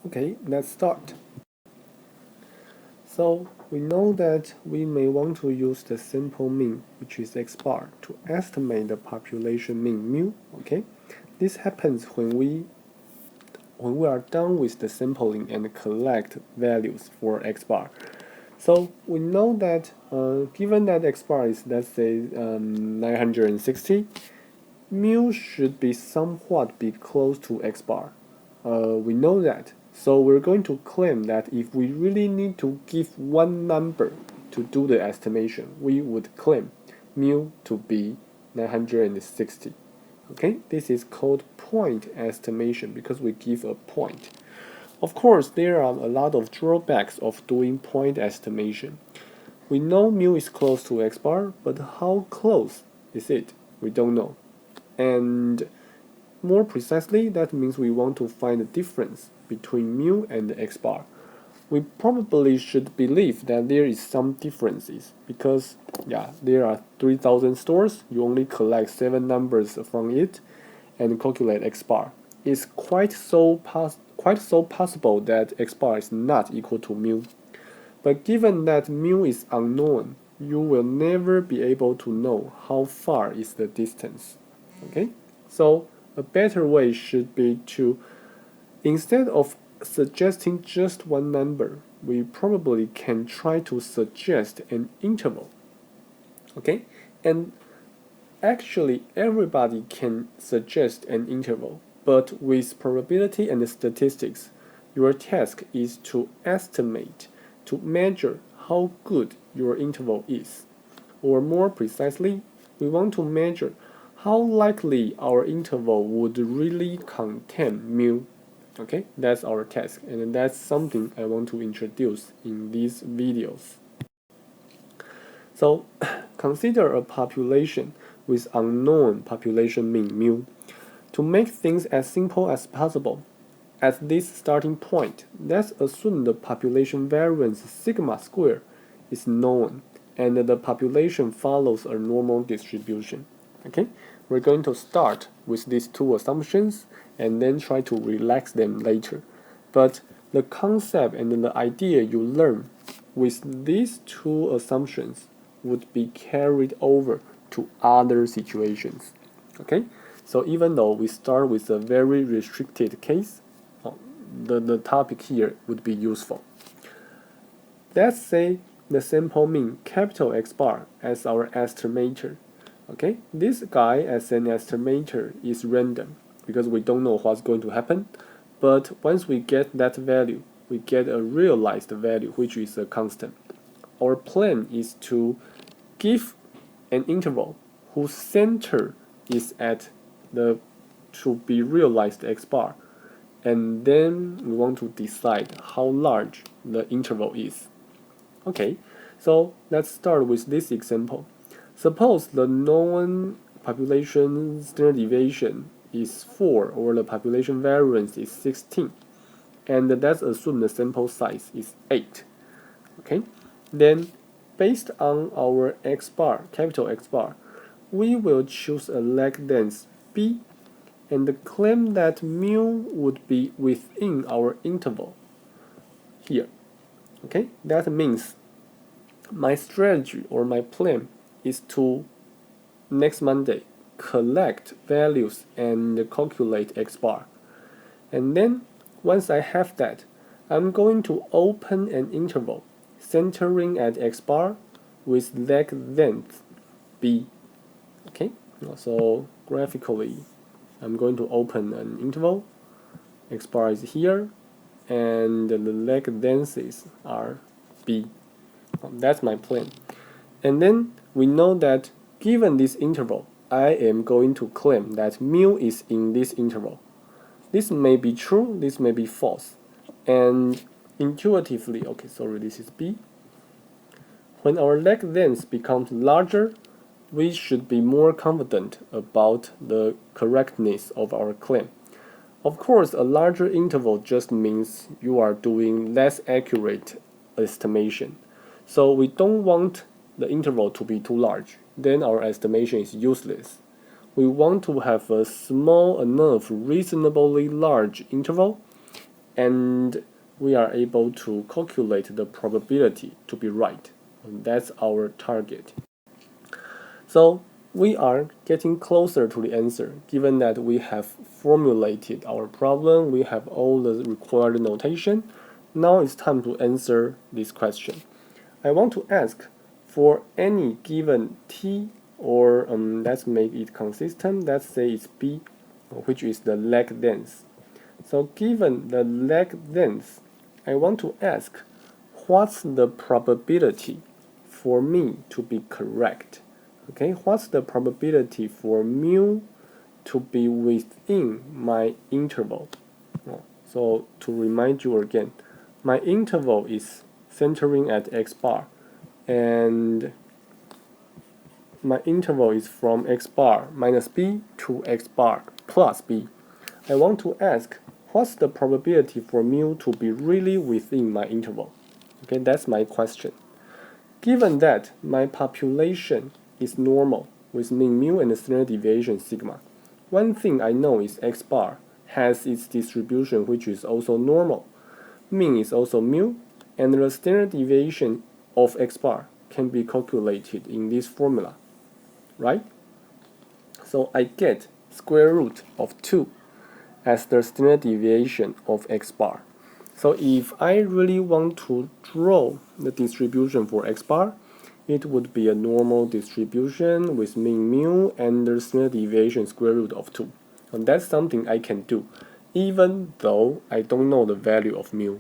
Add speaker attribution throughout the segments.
Speaker 1: Okay, let's start. So we know that we may want to use the simple mean, which is x bar, to estimate the population mean mu. Okay, this happens when we are done with the sampling and collect values for x bar. So we know that given that x bar is, let's say, 960, mu should be somewhat be close to x bar. We know that. So we're going to claim that if we really need to give one number to do the estimation, we would claim mu to be 960. Okay, this is called point estimation because we give a point. Of course, there are a lot of drawbacks of doing point estimation. We know mu is close to x bar, but how close is it? We don't know. And more precisely, that means we want to find the difference between mu and x bar. We probably should believe that there is some differences because there are 3,000 stores, you only collect 7 numbers from it and calculate x bar. It's quite so possible that x bar is not equal to mu. But given that mu is unknown, you will never be able to know how far is the distance. Okay? So a better way should be to, instead of suggesting just one number, we probably can try to suggest an interval. Okay? And actually, everybody can suggest an interval, but with probability and statistics, your task is to estimate, to measure how good your interval is. Or more precisely, we want to measure how likely our interval would really contain mu. Okay, that's our task, and that's something I want to introduce in these videos. So, consider a population with unknown population mean mu. To make things as simple as possible, at this starting point, let's assume the population variance sigma square is known and the population follows a normal distribution. Okay, we're going to start with these two assumptions and then try to relax them later. But the concept and the idea you learn with these two assumptions would be carried over to other situations. Okay, so even though we start with a very restricted case, the topic here would be useful. Let's say the sample mean capital X bar as our estimator. Okay, this guy as an estimator is random because we don't know what's going to happen. But once we get that value, we get a realized value, which is a constant. Our plan is to give an interval whose center is at the to be realized X bar, and then we want to decide how large the interval is. Okay, so let's start with this example. Suppose the known population standard deviation is 4 or the population variance is 16, and let's assume the sample size is 8. Okay, then based on our X bar, capital X bar, we will choose a leg length B and claim that mu would be within our interval here. Okay, that means my strategy or my plan is to next Monday collect values and calculate X bar. And then once I have that, I'm going to open an interval centering at X bar with leg length B. Okay, so graphically, I'm going to open an interval. X bar is here, and the leg lengths are B. That's my plan. And then we know that given this interval, I am going to claim that mu is in this interval. This may be true, this may be false. And intuitively, okay, sorry, this is B. When our leg length becomes larger, we should be more confident about the correctness of our claim. Of course, a larger interval just means you are doing less accurate estimation. So we don't want the interval to be too large. Then our estimation is useless. We want to have a small enough, reasonably large interval, and we are able to calculate the probability to be right. And that's our target. So we are getting closer to the answer, given that we have formulated our problem, we have all the required notation. Now it's time to answer this question. I want to ask, for any given t, or let's make it consistent, let's say it's b, which is the leg length. So given the leg length, I want to ask, what's the probability for me to be correct? Okay, what's the probability for mu to be within my interval? So to remind you again, my interval is centering at x bar, and my interval is from x bar minus b to x bar plus b. I want to ask, what's the probability for mu to be really within my interval? Okay, that's my question. Given that my population is normal with mean mu and standard deviation sigma, one thing I know is x bar has its distribution which is also normal. Mean is also mu, and the standard deviation of x bar can be calculated in this formula, right? So I get square root of 2 as the standard deviation of x bar. So if I really want to draw the distribution for x bar, it would be a normal distribution with mean mu and the standard deviation square root of 2. And that's something I can do, even though I don't know the value of mu.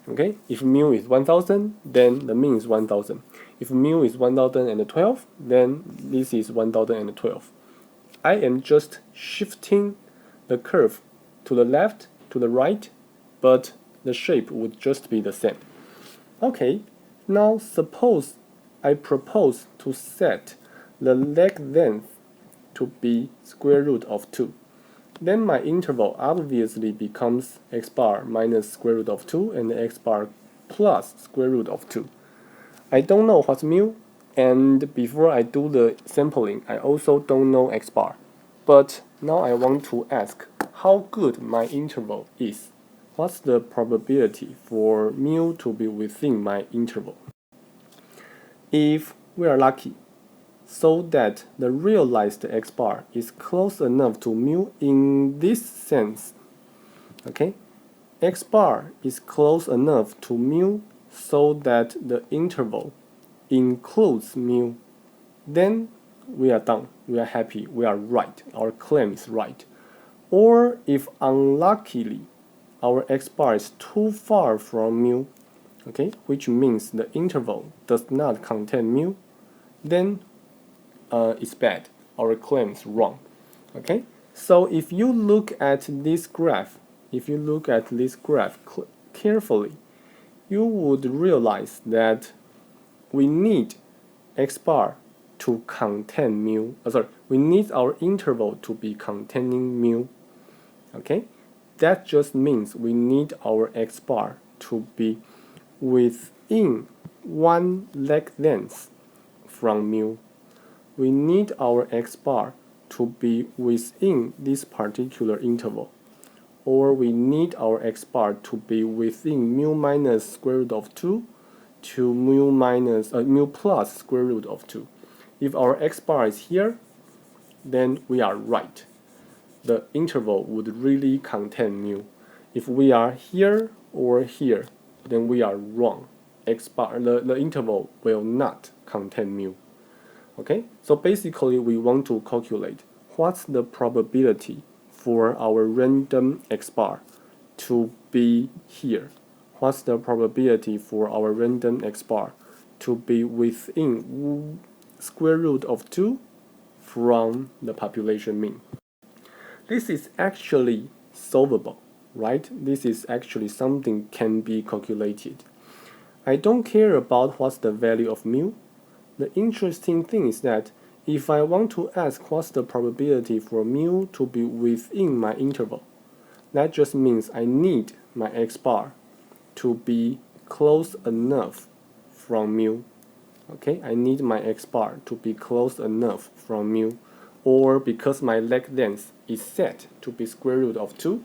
Speaker 1: Okay, if mu is 1000, then the mean is 1000. If mu is 1012, then this is 1012. I am just shifting the curve to the left, to the right, but the shape would just be the same. Okay, now suppose I propose to set the leg length to be square root of 2. Then my interval obviously becomes x bar minus square root of 2 and x bar plus square root of 2. I don't know what's mu, and before I do the sampling, I also don't know x bar. But now I want to ask how good my interval is. What's the probability for mu to be within my interval? If we are lucky, so that the realized x bar is close enough to mu in this sense, okay? X bar is close enough to mu so that the interval includes mu, then we are done, we are happy, we are right, our claim is right. Or if unluckily our x bar is too far from mu, okay, which means the interval does not contain mu, then it's bad, our claim is wrong. Okay, so if you look at this graph, carefully, you would realize that we need x bar to contain mu. We need our interval to be containing mu. Okay, that just means we need our x bar to be within one leg length from mu. We need our x bar to be within this particular interval, or we need our x bar to be within mu minus square root of 2 to mu plus square root of 2. If our x bar is here, then we are right. The interval would really contain mu. If we are here or here, then we are wrong. X bar, the interval will not contain mu. Okay, so basically we want to calculate what's the probability for our random x bar to be here. What's the probability for our random x bar to be within square root of 2 from the population mean? This is actually solvable, right? This is actually something can be calculated. I don't care about what's the value of mu. The interesting thing is that if I want to ask what's the probability for mu to be within my interval, that just means I need my x bar to be close enough from mu. Okay, I need my x bar to be close enough from mu, or because my leg length is set to be square root of 2,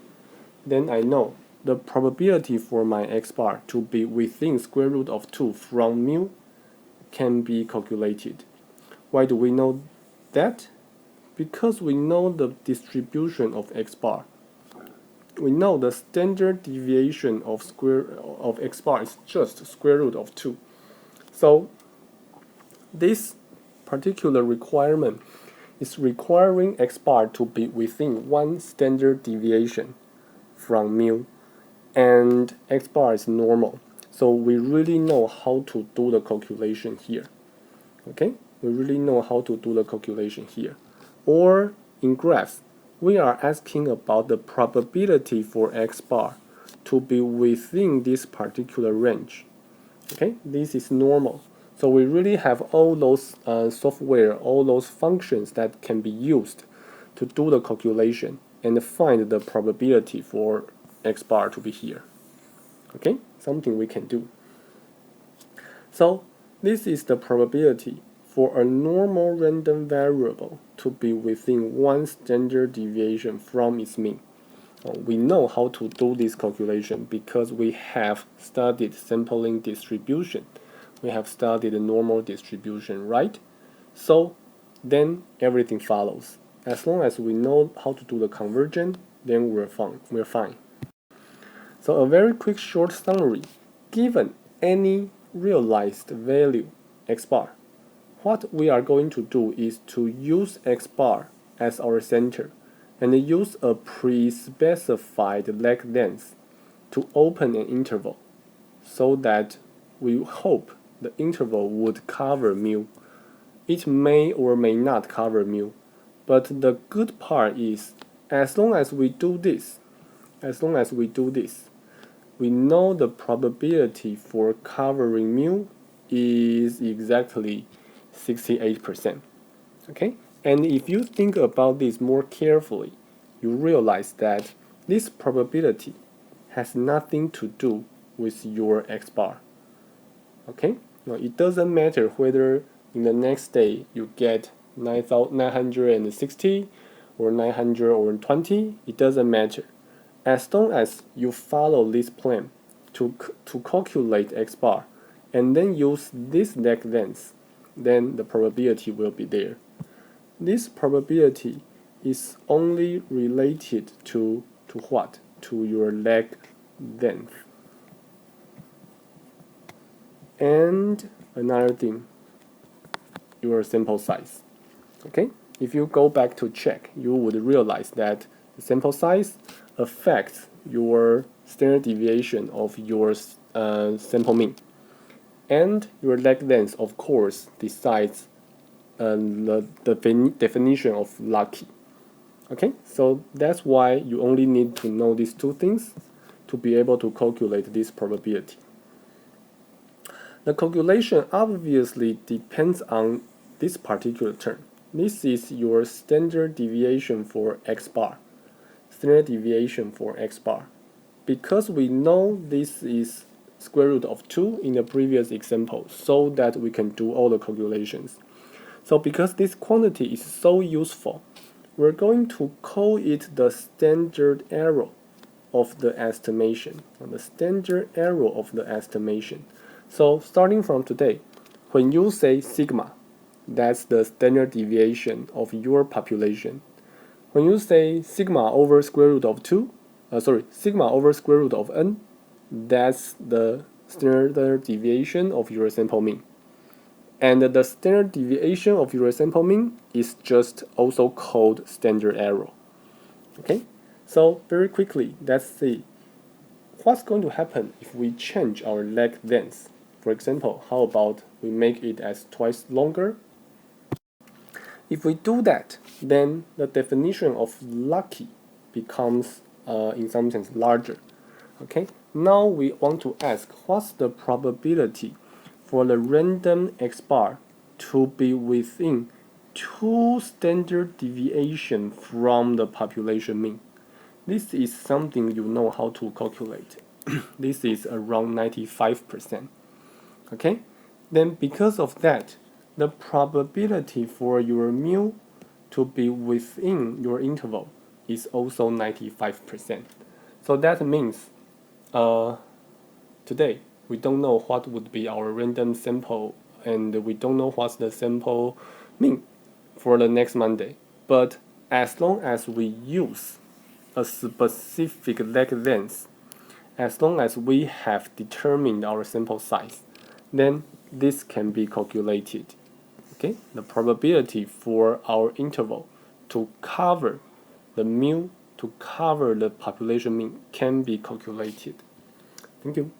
Speaker 1: then I know the probability for my x bar to be within square root of 2 from mu can be calculated. Why do we know that? Because we know the distribution of x bar. We know the standard deviation of x bar is just square root of 2. So this particular requirement is requiring x bar to be within one standard deviation from mu, and x bar is normal. So we really know how to do the calculation here. Okay? We really know how to do the calculation here. Or in graphs, we are asking about the probability for x bar to be within this particular range. Okay? This is normal. So we really have all those software, all those functions that can be used to do the calculation and find the probability for x bar to be here. Okay, something we can do. So this is the probability for a normal random variable to be within one standard deviation from its mean. We know how to do this calculation because we have studied sampling distribution. We have studied the normal distribution, right? So then everything follows. As long as we know how to do the conversion, then we're fine. So a very quick short summary. Given any realized value x bar, what we are going to do is to use x bar as our center and use a pre-specified leg length to open an interval so that we hope the interval would cover mu. It may or may not cover mu, but the good part is as long as we do this, we know the probability for covering mu is exactly 68%. Okay? And if you think about this more carefully, you realize that this probability has nothing to do with your x bar. Okay? Now, it doesn't matter whether in the next day you get 960 or 920, it doesn't matter. As long as you follow this plan to calculate x bar and then use this leg length, then the probability will be there. This probability is only related to what? To your leg length. And another thing, your sample size. Okay? If you go back to check, you would realize that the sample size affects your standard deviation of your sample mean. And your leg length, of course, decides the definition of lucky. Okay? So that's why you only need to know these two things to be able to calculate this probability. The calculation obviously depends on this particular term. This is your standard deviation for x bar. Standard deviation for x bar. Because we know this is square root of 2 in the previous example, so that we can do all the calculations. So because this quantity is so useful, we're going to call it the standard error of the estimation. The standard error of the estimation. So starting from today, when you say sigma, that's the standard deviation of your population. When you say sigma over square root of sigma over square root of n, that's the standard deviation of your sample mean. And the standard deviation of your sample mean is just also called standard error. Okay? So very quickly, let's see what's going to happen if we change our leg length. For example, how about we make it as twice longer? If we do that, then the definition of lucky becomes in some sense larger. Okay? Now we want to ask what's the probability for the random x bar to be within 2 standard deviation from the population mean. This is something you know how to calculate. This is around 95%. Okay? Then because of that, the probability for your mu to be within your interval is also 95%. So that means today we don't know what would be our random sample, and we don't know what's the sample mean for the next Monday. But as long as we use a specific lag length, as long as we have determined our sample size, then this can be calculated. Okay, the probability for our interval to cover the mu, to cover the population mean, can be calculated. Thank you.